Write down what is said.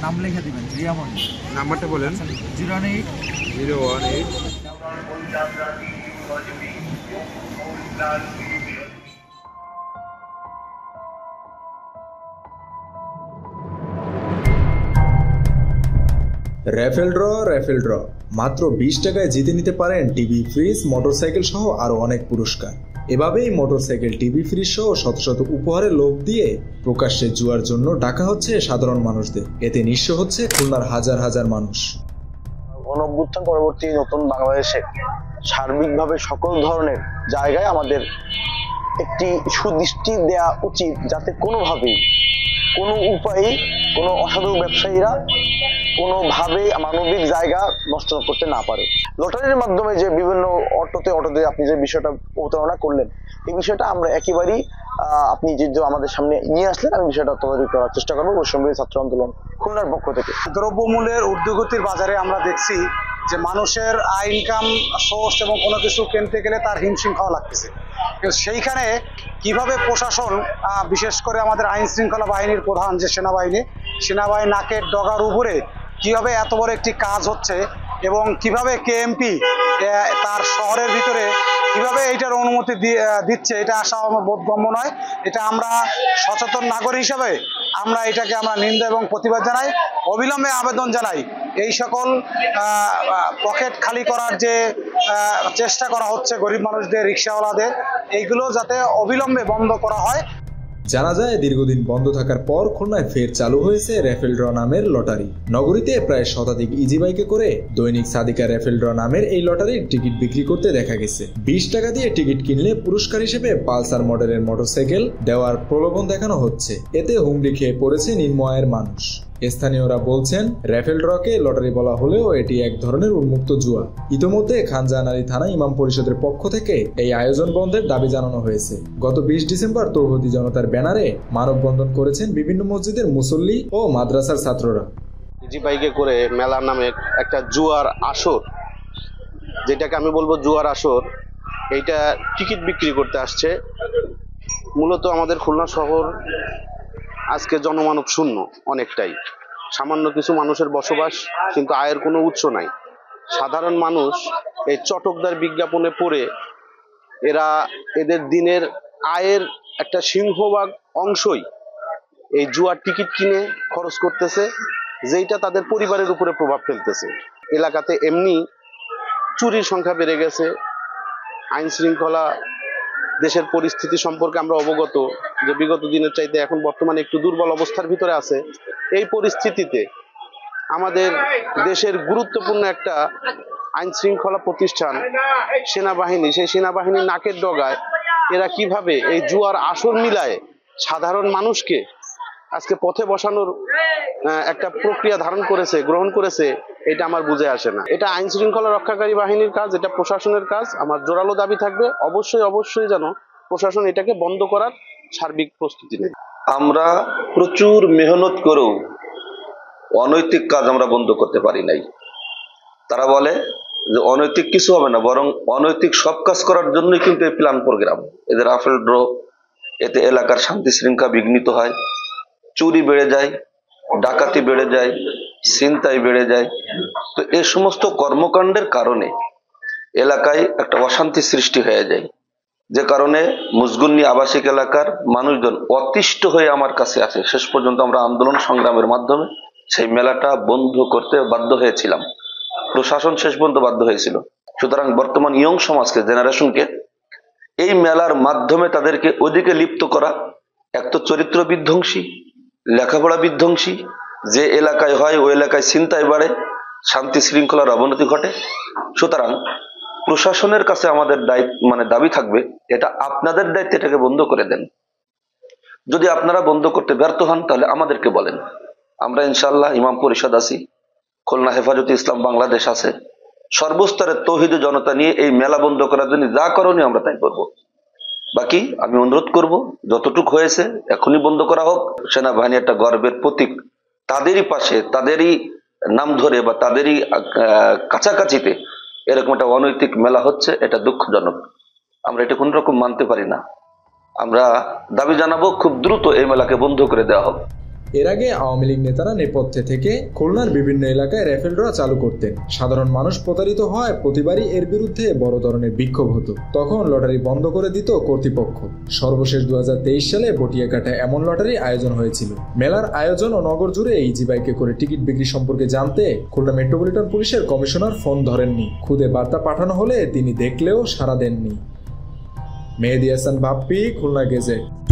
নাম লিখে দিবেন রিয়ামণি। নাম্বারটা বলেন। 018 র্যাফেল ড্র মাত্র 20 টাকায় জিতে নিতে পারেন টিভি, ফ্রিজ, মোটরসাইকেল সহ আরো অনেক পুরস্কার। এভাবেই মোটরসাইকেল, টিভি, ফ্রিজ সহ শত শত উপহারের লোভ দিয়ে প্রকাশ্যে জুয়ার জন্য ডাকা হচ্ছে সাধারণ মানুষদের। এতে নিঃস্ব হচ্ছে খুলনার হাজার হাজার মানুষ। গণঅভ্যুত্থান পরবর্তী নতুন বাংলাদেশে সার্বিকভাবে সকল ধরনের জায়গায় আমাদের একটি সুদৃষ্টি দেওয়া উচিত, যাতে কোনোভাবেই কোনো উপায়ে কোনো অসাধু ব্যবসায়ীরা কোনোভাবে মানবিক জায়গা নষ্ট করতে না পারে। লটারির মাধ্যমে যে বিভিন্ন অটোতে আপনি যে বিষয়টা প্রতারণা করলেন, এই বিষয়টা আমরা একেবারেই আপনি যে আমাদের সামনে নিয়ে আসলেন, আমি বিষয়টা তদারকি করার চেষ্টা করবো বৈষম্য ছাত্র আন্দোলন খুলনার পক্ষ থেকে। দ্রব্যমূল্যের ঊর্ধ্বগতির বাজারে আমরা দেখছি যে মানুষের আয় ইনকাম সোর্স এবং কোনো কিছু কিনতে গেলে তার হিমশিম খাওয়া লাগতেছে। সেইখানে কিভাবে প্রশাসন, বিশেষ করে আমাদের আইন শৃঙ্খলা বাহিনীর প্রধান যে সেনাবাহিনী নাকের ডগার উপরে কিভাবে এত বড় একটি কাজ হচ্ছে এবং কিভাবে কেএমপি তার শহরের ভিতরে কিভাবে এইটার অনুমতি দিচ্ছে, এটা আসা আমার বোধগম্য নয়। এটা আমরা সচেতন নাগরিক হিসাবে আমরা এটাকে নিন্দা এবং প্রতিবাদ জানাই, অবিলম্বে আবেদন জানাই এই সকল পকেট খালি করার যে চেষ্টা করা হচ্ছে গরিব মানুষদের, রিক্সাওয়ালাদের, এইগুলো যাতে অবিলম্বে বন্ধ করা হয়। জানা যায় দীর্ঘদিন বন্ধ থাকার পর খুলনায় ফের চালু হয়েছে র্যাফেল ড্র নামের লটারি। নগরীতে প্রায় শতাধিক ইজি বাইকে করে দৈনিক সাদিকা র্যাফেল ড্র নামের এই লটারির টিকিট বিক্রি করতে দেখা গেছে। 20 টাকা দিয়ে টিকিট কিনলে পুরস্কার হিসেবে পালসার মডেলের মোটরসাইকেল দেওয়ার প্রলোভন দেখানো হচ্ছে। এতে হুমড়ি খেয়ে পড়েছে নিম্ন আয়ের মানুষ। স্থানীয়রা বলছেন, র্যাফেল ড্রকে লটারি বলা হলেও এটি এক ধরনের উন্মুক্ত জুয়া। ইতোমধ্যে খানজাহান থানা ইমাম পরিষদের পক্ষ থেকে এই আয়োজন বন্ধের দাবি জানানো হয়েছে। গত 20 ডিসেম্বর তৌহিদি জনতার ব্যানারে মানববন্ধন করেছেন বিভিন্ন মসজিদের মুসল্লি ও মাদ্রাসার ছাত্ররা। ইজি বাইকে করে মেলার নামে একটা জুয়ার আসর, যেটাকে আমি বলবো জুয়ার আসর, এইটা টিকিট বিক্রি করতে আসছে। মূলত আমাদের খুলনা শহর আজকে জনমানব শূন্য, অনেকটাই সামান্য কিছু মানুষের বসবাস, কিন্তু আয়ের কোনো উৎস নাই। সাধারণ মানুষ এই চটকদার বিজ্ঞাপনে পড়ে এদের দিনের আয়ের একটা সিংহভাগ অংশই এই জুয়ার টিকিট কিনে খরচ করতেছে, যেইটা তাদের পরিবারের উপরে প্রভাব ফেলতেছে। এলাকাতে এমনি চুরির সংখ্যা বেড়ে গেছে। আইন শৃঙ্খলা, দেশের পরিস্থিতি সম্পর্কে আমরা অবগত যে বিগত দিনের চাইতে এখন বর্তমানে একটু দুর্বল অবস্থার ভিতরে আছে। এই পরিস্থিতিতে আমাদের দেশের গুরুত্বপূর্ণ একটা আইন শৃঙ্খলা প্রতিষ্ঠান সেনাবাহিনী, সেই সেনাবাহিনীর নাকের ডগায় এরা কিভাবে এই জুয়ার আসর মিলায় সাধারণ মানুষকে আজকে পথে বসানোর একটা প্রক্রিয়া গ্রহণ করেছে, এটা আমার বুঝে আসে না। এটা আইন শৃঙ্খলা রক্ষাকারী বাহিনীর কাজ, এটা প্রশাসনের কাজ। আমার জোরালো দাবি থাকবে, অবশ্যই যেন প্রশাসন এটাকে বন্ধ করার সার্বিক প্রস্তুতি নেয়। আমরা প্রচুর মেহনত করেও অনৈতিক কাজ আমরা বন্ধ করতে পারি নাই। তারা বলে যে অনৈতিক কিছু হবে না, বরং অনৈতিক সব কাজ করার জন্যই কিন্তু এই প্ল্যান প্রোগ্রাম। এদের রাফেল ড্র, এতে এলাকার শান্তি শৃঙ্খলা বিঘ্নিত হয়, চুরি বেড়ে যায়, ডাকাতি বেড়ে যায়, ছিনতাই বেড়ে যায়। তো এই সমস্ত কর্মকাণ্ডের কারণে এলাকায় একটা অশান্তি সৃষ্টি হয়ে যায়, যে কারণে মুজগুন্নি আবাসিক এলাকার মানুষজন অতিষ্ঠ হয়ে আমার কাছে আসে। শেষ পর্যন্ত আমরা আন্দোলন সংগ্রামের মাধ্যমে সেই মেলাটা বন্ধ করতে বাধ্য হয়েছিলাম, প্রশাসন শেষ পর্যন্ত বাধ্য হয়েছিল। সুতরাং বর্তমান ইয়ং সমাজকে, জেনারেশনকে এই মেলার মাধ্যমে তাদেরকে ওদিকে লিপ্ত করা, এক তো চরিত্র বিধ্বংসী, লেখাপড়া বিধ্বংসী, যে এলাকায় হয় ওই এলাকায় ছিনতাই বাড়ে, শান্তি শৃঙ্খলার অবনতি ঘটে। সুতরাং প্রশাসনের কাছে আমাদের দাবি থাকবে, এটা আপনাদের দায়িত্ব, এটাকে বন্ধ করে দেন। যদি আপনারা বন্ধ করতে ব্যর্থ হন তাহলে আমাদেরকে বলেন, আমরা ইনশাআল্লাহ ইমাম পরিষদ আছি, খুলনা হেফাজতে ইসলাম বাংলাদেশ আছে, সর্বস্তরের তৌহিদি জনতা নিয়ে এই মেলা বন্ধ করার জন্য যা করণীয় আমরা তাই করব। বাকি আমি অনুরোধ করব, যতটুকু হয়েছে এখনই বন্ধ করা হোক। সেনাবাহিনী একটা গর্বের প্রতীক, তাদেরই পাশে, তাদেরই নাম ধরে বা তাদেরই কাছাকাছিতে এরকম একটা অনৈতিক মেলা হচ্ছে, এটা দুঃখজনক। আমরা এটা কোন রকম মানতে পারি না। আমরা দাবি জানাবো খুব দ্রুত এই মেলাকে বন্ধ করে দেওয়া হোক। এর আগে আওয়ামী লীগ নেতারা নেপথ্যে থেকে খুলনার বিভিন্ন এলাকায় র্যাফেল ড্র চালু করতেন। সাধারণ মানুষ প্রতারিত হয়, প্রতিবারই এর বিরুদ্ধে বড় ধরনের বিক্ষোভ হতো। তখন লটারি বন্ধ করে দিত কর্তৃপক্ষ। সর্বশেষ 2023 সালে বটিয়াঘাটায় এমন লটারি আয়োজন হয়েছিল। মেলার আয়োজন ও নগর জুড়ে ইজি বাইকে করে টিকিট বিক্রি সম্পর্কে জানতে খুলনা মেট্রোপলিটন পুলিশের কমিশনার ফোন ধরেননি। খুদে বার্তা পাঠানো হলে তিনি দেখলেও সাড়া দেননি। মেহেদী হাসান বাপ্পি, খুলনা গেজেট।